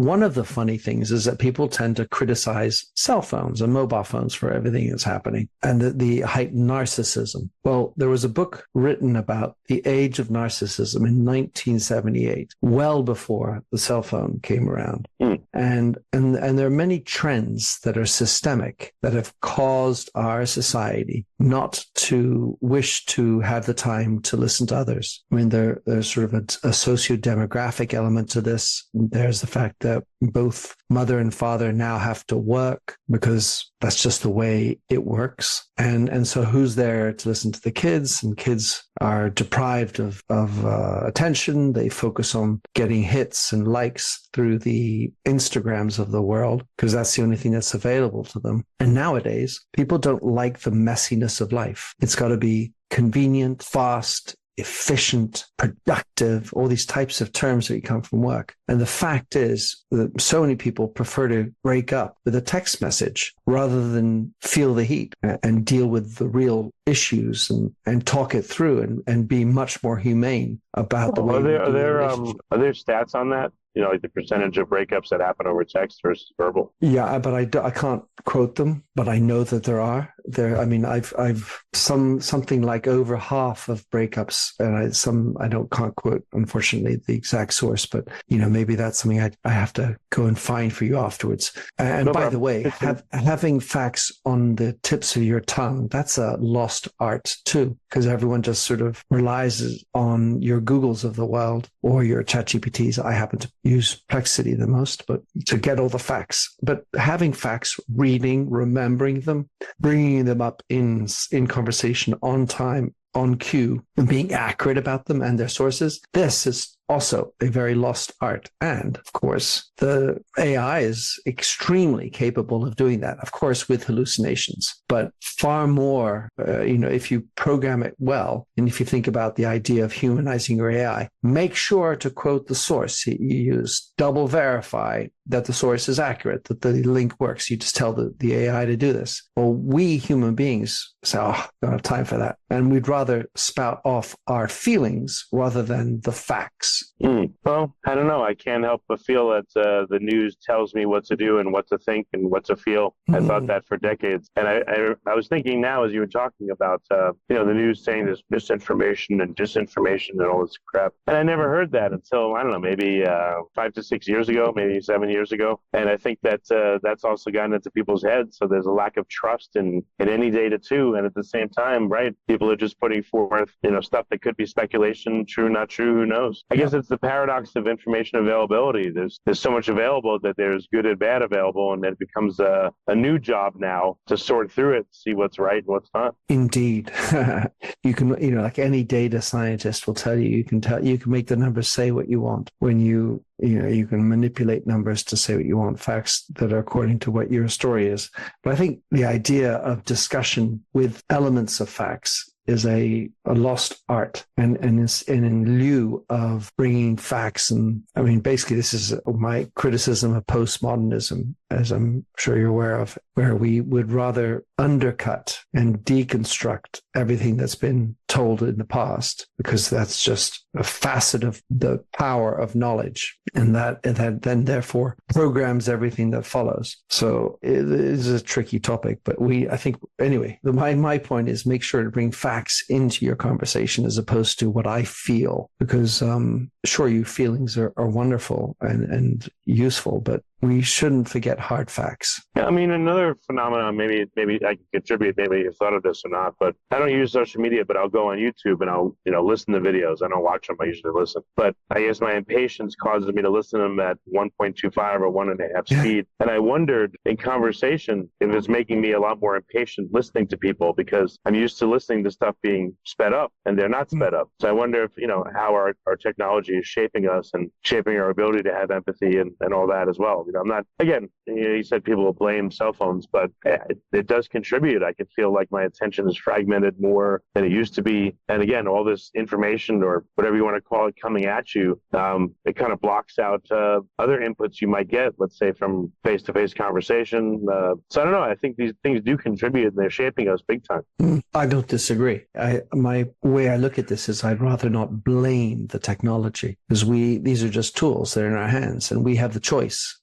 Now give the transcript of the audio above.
one of the funny things is that people tend to criticize cell phones and mobile phones for everything that's happening and the heightened narcissism. Well, there was a book written about the age of narcissism in 1978, well before the cell phone came around. And there are many trends that are systemic that have caused our society not to wish to have the time to listen to others. I mean, there's sort of a socio-demographic element to this. There's the fact that both mother and father now have to work because that's just the way it works. And so who's there to listen to the kids? And kids are deprived of attention. They focus on getting hits and likes through the Instagrams of the world because that's the only thing that's available to them. And nowadays, people don't like the messiness of life. It's got to be convenient, fast, efficient, productive, all these types of terms that come from work. And the fact is that so many people prefer to break up with a text message rather than feel the heat and deal with the real issues and talk it through and be much more humane about the way are there stats on that? You know, like the percentage of breakups that happen over text versus verbal. Yeah, but I can't quote them, but I know that there are. I mean, I've something like over half of breakups, and I can't quote, unfortunately, the exact source, but maybe that's something I have to go and find for you afterwards. And by the way, having facts on the tips of your tongue, that's a lost art too, because everyone just sort of relies on your Googles of the world or your ChatGPTs. I happen to use Perplexity the most, but to get all the facts. But having facts, reading, remembering them, bringing them up in conversation on time, on cue, and being accurate about them and their sources, this is also a very lost art. And of course, the AI is extremely capable of doing that, of course, with hallucinations, but far more, if you program it well, and if you think about the idea of humanizing your AI, make sure to quote the source you use, double verify that the source is accurate, that the link works. You just tell the AI to do this. Well, we human beings say, I don't have time for that. And we'd rather spout off our feelings rather than the facts. Well, I don't know. I can't help but feel that the news tells me what to do and what to think and what to feel. I thought that for decades. And I was thinking now as you were talking about, the news saying there's misinformation and disinformation and all this crap. And I never heard that until, I don't know, maybe 5 to 6 years ago, maybe 7 years ago. And I think that that's also gotten into people's heads. So there's a lack of trust in any data too. And at the same time, right, people are just putting forth, stuff that could be speculation, true, not true, who knows? I guess it's the paradox of information availability. There's so much available that there's good and bad available, and then it becomes a new job now to sort through it, see what's right and what's not. Indeed. You can, like any data scientist will tell you, you can make the numbers say what you want when you can manipulate numbers to say what you want, facts that are according to what your story is. But I think the idea of discussion with elements of facts is a lost art, and in lieu of bringing facts, and I mean, basically this is my criticism of postmodernism, as I'm sure you're aware of, where we would rather undercut and deconstruct everything that's been told in the past, because that's just a facet of the power of knowledge, and that then therefore programs everything that follows. So it is a tricky topic, but I think anyway, my point is make sure to bring facts into your conversation as opposed to what I feel, because sure, your feelings are wonderful and useful, but we shouldn't forget hard facts. Yeah, I mean, another phenomenon, maybe I can contribute, maybe you've thought of this or not, but I don't use social media, but I'll go on YouTube and I'll, listen to videos. I don't watch them, I usually listen. But I guess my impatience causes me to listen to them at 1.25 or 1.5 speed. And I wondered in conversation if it's making me a lot more impatient listening to people, because I'm used to listening to stuff being sped up and they're not sped up. So I wonder if, how our technology is shaping us and shaping our ability to have empathy and all that as well. I'm not, again, you said people will blame cell phones, but it does contribute. I can feel like my attention is fragmented more than it used to be. And again, all this information or whatever you want to call it coming at you, it kind of blocks out other inputs you might get, let's say from face-to-face conversation. So I don't know. I think these things do contribute and they're shaping us big time. I don't disagree. My way I look at this is I'd rather not blame the technology because these are just tools. They're in our hands and we have the choice.